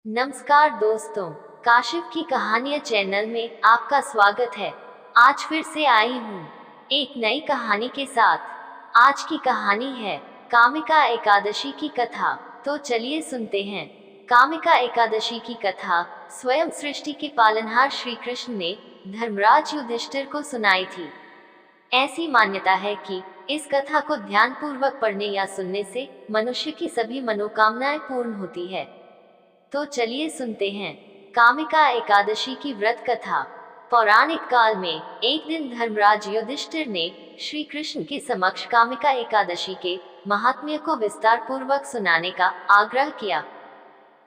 नमस्कार दोस्तों, काशिफ की कहानियाँ चैनल में आपका स्वागत है। आज फिर से आई हूँ एक नई कहानी के साथ। आज की कहानी है कामिका एकादशी की कथा। तो चलिए सुनते हैं। कामिका एकादशी की कथा स्वयं सृष्टि के पालनहार श्री कृष्ण ने धर्मराज युधिष्ठिर को सुनाई थी। ऐसी मान्यता है कि इस कथा को ध्यानपूर्वक पढ़ने या सुनने से मनुष्य की सभी मनोकामनाएं पूर्ण होती है। तो चलिए सुनते हैं कामिका एकादशी की व्रत कथा। पौराणिक काल में एक दिन धर्मराज युधिष्ठिर ने श्री कृष्ण के समक्ष कामिका एकादशी के महात्म्य को विस्तार पूर्वक सुनाने का आग्रह किया।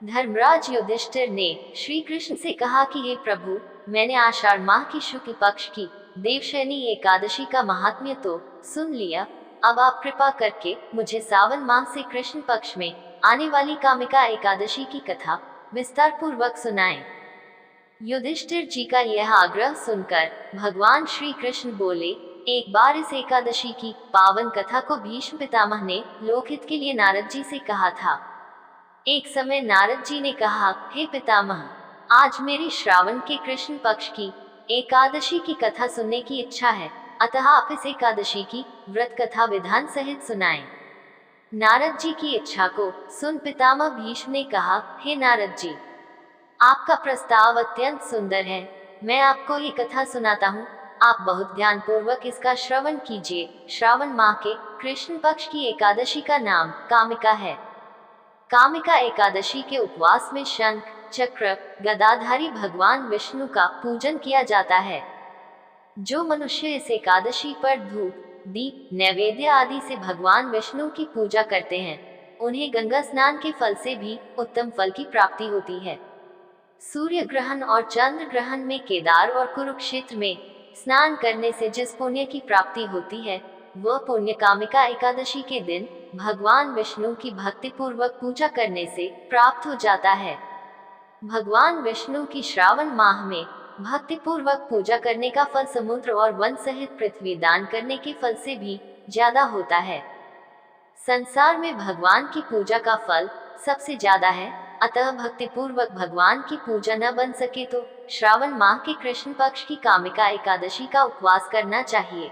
धर्मराज युधिष्ठिर ने श्री कृष्ण से कहा कि हे प्रभु, मैंने आषाढ़ माह की शुक्ल पक्ष की देवशयनी एकादशी का महात्म्य तो सुन लिया। अब आप कृपा करके मुझे सावन माह से कृष्ण पक्ष में आने वाली कामिका एकादशी की कथा विस्तार पूर्वक सुनाएं। युधिष्ठिर जी का यह आग्रह सुनकर भगवान श्री कृष्ण बोले, एक बार इस एकादशी की पावन कथा को भीष्म पितामह ने लोकहित के लिए नारद जी से कहा था। एक समय नारद जी ने कहा, हे पितामह, आज मेरी श्रावण के कृष्ण पक्ष की एकादशी की कथा सुनने की इच्छा है, अतः आप इस एकादशी की व्रत कथा विधान सहित सुनाएं। नारद जी की इच्छा को सुन पितामह भीष्म ने कहा, हे नारद जी, आपका प्रस्ताव अत्यंत सुंदर है। मैं आपको ये कथा सुनाता हूँ, आप बहुत ध्यान पूर्वक इसका श्रवण कीजिए। श्रावण माह के कृष्ण पक्ष की एकादशी का नाम कामिका है। कामिका एकादशी के उपवास में शंख चक्र गदाधारी भगवान विष्णु का पूजन किया जाता है। जो मनुष्य इस एकादशी पर धूप दीप नैवेद्य आदि से भगवान विष्णु की पूजा करते हैं, उन्हें गंगा स्नान के फल से भी उत्तम फल की प्राप्ति होती है। सूर्य ग्रहण और चंद्र ग्रहण में केदार और कुरुक्षेत्र में स्नान करने से जिस पुण्य की प्राप्ति होती है, वह पुण्य कामिका एकादशी के दिन भगवान विष्णु की भक्ति पूर्वक पूजा करने से प्राप्त हो जाता है। भगवान विष्णु की श्रावण माह में भक्ति पूर्वक पूजा करने का फल समुद्र और वन सहित पृथ्वी दान करने के फल से भी ज्यादा होता है। संसार में भगवान की पूजा का फल सबसे ज्यादा है, अतः भक्ति पूर्वक भगवान की पूजा न बन सके तो श्रावण माह के कृष्ण पक्ष की कामिका एकादशी का उपवास करना चाहिए।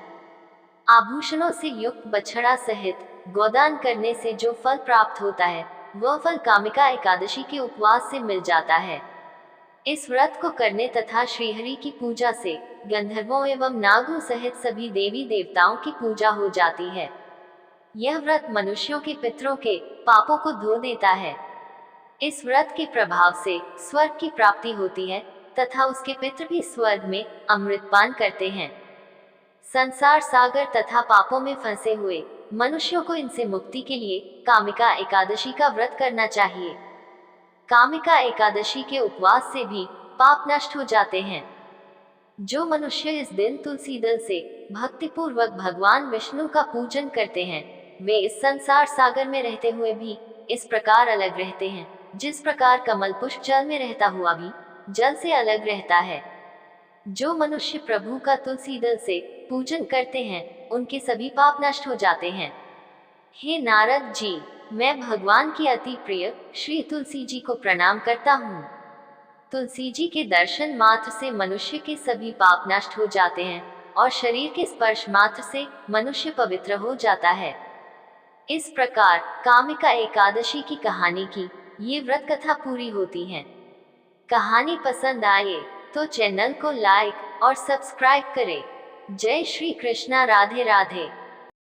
आभूषणों से युक्त बछड़ा सहित गोदान करने से जो फल प्राप्त होता है, वह फल कामिका एकादशी के उपवास से मिल जाता है। इस व्रत को करने तथा श्रीहरि की पूजा से गंधर्वों एवं नागों सहित सभी देवी देवताओं की पूजा हो जाती है। यह व्रत मनुष्यों के पितरों के पापों को धो देता है। इस व्रत के प्रभाव से स्वर्ग की प्राप्ति होती है तथा उसके पितर भी स्वर्ग में अमृत पान करते हैं। संसार सागर तथा पापों में फंसे हुए मनुष्यों को इनसे मुक्ति के लिए कामिका एकादशी का व्रत करना चाहिए। कामिका एकादशी के उपवास से भी पाप नष्ट हो जाते हैं। जो मनुष्य इस दिन तुलसी दल से भक्ति पूर्वक भगवान विष्णु का पूजन करते हैं, वे इस संसार सागर में रहते हुए भी इस प्रकार अलग रहते हैं, जिस प्रकार कमल पुष्प जल में रहता हुआ भी जल से अलग रहता है। जो मनुष्य प्रभु का तुलसी दल से पूजन करते हैं, उनके सभी पाप नष्ट हो जाते हैं। हे नारद जी, मैं भगवान की अति प्रिय श्री तुलसी जी को प्रणाम करता हूँ। तुलसी जी के दर्शन मात्र से मनुष्य के सभी पाप नष्ट हो जाते हैं और शरीर के स्पर्श मात्र से मनुष्य पवित्र हो जाता है। इस प्रकार कामिका एकादशी की कहानी की ये व्रत कथा पूरी होती है। कहानी पसंद आए तो चैनल को लाइक और सब्सक्राइब करें। जय श्री कृष्णा, राधे राधे।